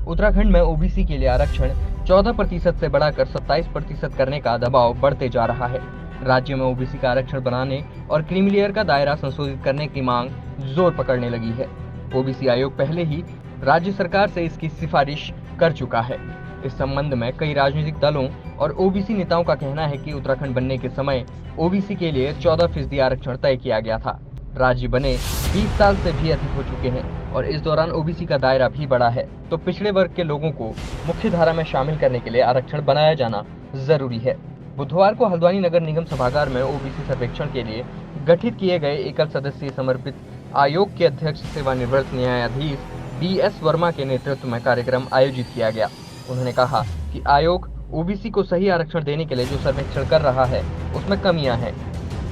उत्तराखंड में ओबीसी के लिए आरक्षण 14% से बढ़ाकर 27% करने का दबाव बढ़ते जा रहा है। राज्य में ओबीसी का आरक्षण बनाने और क्रीमी लेयर का दायरा संशोधित करने की मांग जोर पकड़ने लगी है। ओबीसी आयोग पहले ही राज्य सरकार से इसकी सिफारिश कर चुका है। इस संबंध में कई राजनीतिक दलों और ओबीसी नेताओं का कहना है कि उत्तराखंड बनने के समय ओबीसी के लिए 14% आरक्षण तय किया गया था। राज्य बने 20 साल से भी अधिक हो चुके हैं और इस दौरान ओबीसी का दायरा भी बढ़ा है, तो पिछड़े वर्ग के लोगों को मुख्य धारा में शामिल करने के लिए आरक्षण बनाया जाना जरूरी है। बुधवार को हल्द्वानी नगर निगम सभागार में ओबीसी सर्वेक्षण के लिए गठित किए गए एकल सदस्यीय समर्पित आयोग के अध्यक्ष सेवानिवृत्त न्यायाधीश BS वर्मा के नेतृत्व में कार्यक्रम आयोजित किया गया। उन्होंने कहा कि आयोग ओबीसी को सही आरक्षण देने के लिए जो सर्वेक्षण कर रहा है उसमें कमियां हैं।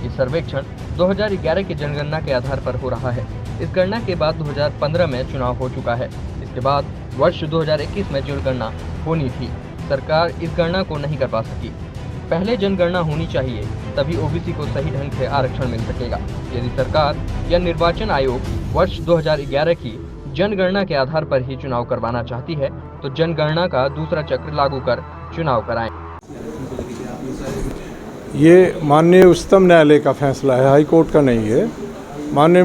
ये सर्वेक्षण 2011 की जनगणना के आधार पर हो रहा है। इस गणना के बाद 2015 में चुनाव हो चुका है। इसके बाद वर्ष 2021 में जनगणना होनी थी। सरकार इस गणना को नहीं कर पा सकी। पहले जनगणना होनी चाहिए, तभी ओबीसी को सही ढंग से आरक्षण मिल सकेगा। यदि सरकार या निर्वाचन आयोग वर्ष 2011 की जनगणना के आधार पर ही चुनाव करवाना चाहती है, तो जनगणना का दूसरा चक्र लागू कर चुनाव कराएं। ये माननीय उच्चतम न्यायालय का फैसला है, हाई कोर्ट का नहीं है। माननीय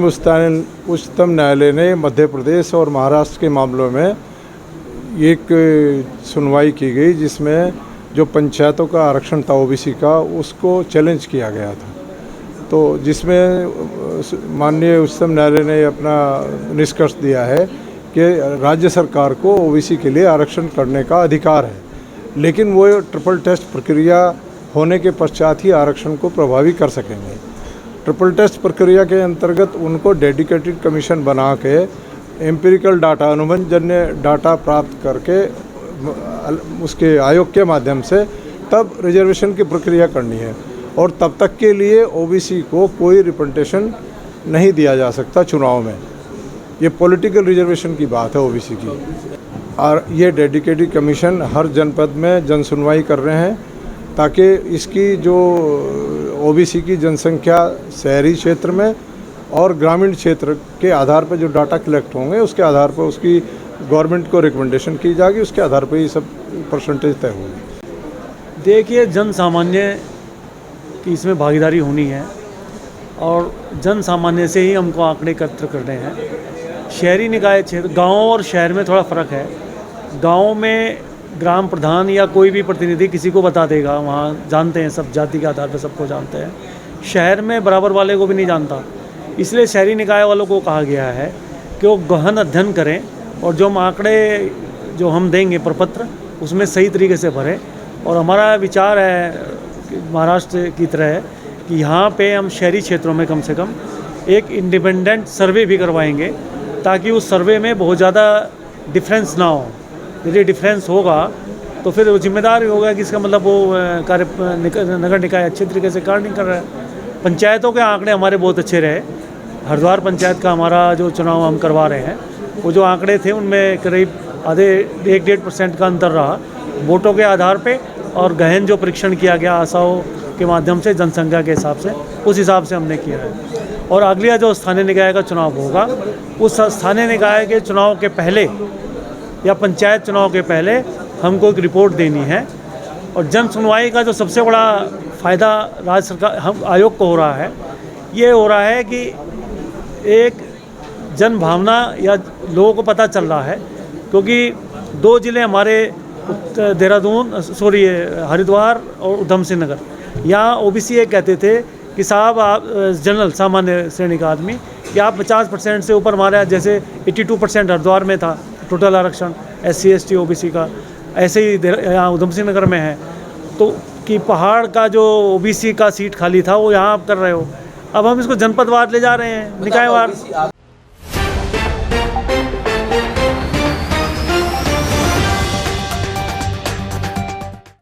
उच्चतम न्यायालय ने मध्य प्रदेश और महाराष्ट्र के मामलों में एक सुनवाई की गई, जिसमें जो पंचायतों का आरक्षण था ओबीसी का, उसको चैलेंज किया गया था। तो जिसमें माननीय उच्चतम न्यायालय ने अपना निष्कर्ष दिया है कि राज्य सरकार को ओबीसी के लिए आरक्षण करने का अधिकार है, लेकिन वो ट्रिपल टेस्ट प्रक्रिया होने के पश्चात ही आरक्षण को प्रभावी कर सकेंगे। ट्रिपल टेस्ट प्रक्रिया के अंतर्गत उनको डेडिकेटेड कमीशन बना के एम्पिरिकल डाटा, अनुभवजन्य डाटा प्राप्त करके उसके आयोग के माध्यम से तब रिजर्वेशन की प्रक्रिया करनी है, और तब तक के लिए ओबीसी को कोई रिप्रेजेंटेशन नहीं दिया जा सकता चुनाव में। ये पॉलिटिकल रिजर्वेशन की बात है ओबीसी की। और ये डेडिकेटेड कमीशन हर जनपद में जन सुनवाई कर रहे हैं, ताकि इसकी जो ओबीसी की जनसंख्या शहरी क्षेत्र में और ग्रामीण क्षेत्र के आधार पर जो डाटा कलेक्ट होंगे, उसके आधार पर उसकी गवर्नमेंट को रिकमेंडेशन की जाएगी, उसके आधार पर ये सब परसेंटेज तय होंगे। देखिए, जन सामान्य की इसमें भागीदारी होनी है और जन सामान्य से ही हमको आंकड़े एकत्र करने हैं। शहरी निकाय क्षेत्र, गाँव और शहर में थोड़ा फ़र्क है। गाँव में ग्राम प्रधान या कोई भी प्रतिनिधि किसी को बता देगा, वहाँ जानते हैं, सब जाति के आधार पर सबको जानते हैं। शहर में बराबर वाले को भी नहीं जानता, इसलिए शहरी निकाय वालों को कहा गया है कि वो गहन अध्ययन करें और जो हम आंकड़े जो हम देंगे प्रपत्र, उसमें सही तरीके से भरें। और हमारा विचार है महाराष्ट्र की तरह है कि यहाँ पे हम शहरी क्षेत्रों में कम से कम एक इंडिपेंडेंट सर्वे भी करवाएंगे, ताकि उस सर्वे में बहुत ज़्यादा डिफरेंस ना हो। यदि डिफरेंस होगा तो फिर वो जिम्मेदार ही होगा कि इसका मतलब वो नगर निकाय अच्छे तरीके से कार्य नहीं कर रहा है। पंचायतों के आंकड़े हमारे बहुत अच्छे रहे। हरिद्वार पंचायत का हमारा जो चुनाव हम करवा रहे हैं, वो जो आंकड़े थे उनमें करीब आधे 1-1.5% का अंतर रहा वोटों के आधार पे, और गहन जो परीक्षण किया गया आशाओं के माध्यम से जनसंख्या के हिसाब से, उस हिसाब से हमने किया है। और अगला जो स्थानीय निकाय का चुनाव होगा, उस स्थानीय निकाय के चुनाव के पहले या पंचायत चुनाव के पहले हमको एक रिपोर्ट देनी है। और जन सुनवाई का जो सबसे बड़ा फ़ायदा राज्य सरकार हम आयोग को हो रहा है, ये हो रहा है कि एक जन भावना या लोगों को पता चल रहा है, क्योंकि 2 ज़िले हमारे हरिद्वार और उधम सिंह नगर, यहाँ ओबीसी ये कहते थे कि साहब आप जनरल सामान्य श्रेणी का आदमी कि आप 50% से ऊपर हमारे, जैसे 82% हरिद्वार में था टोटल आरक्षण SC ST ओबीसी का, ऐसे ही यहाँ उधम सिंह नगर में है। तो कि पहाड़ का जो ओबीसी का सीट खाली था वो यहाँ आप कर रहे हो। अब हम इसको जनपदवार ले जा रहे हैं, निकायवार।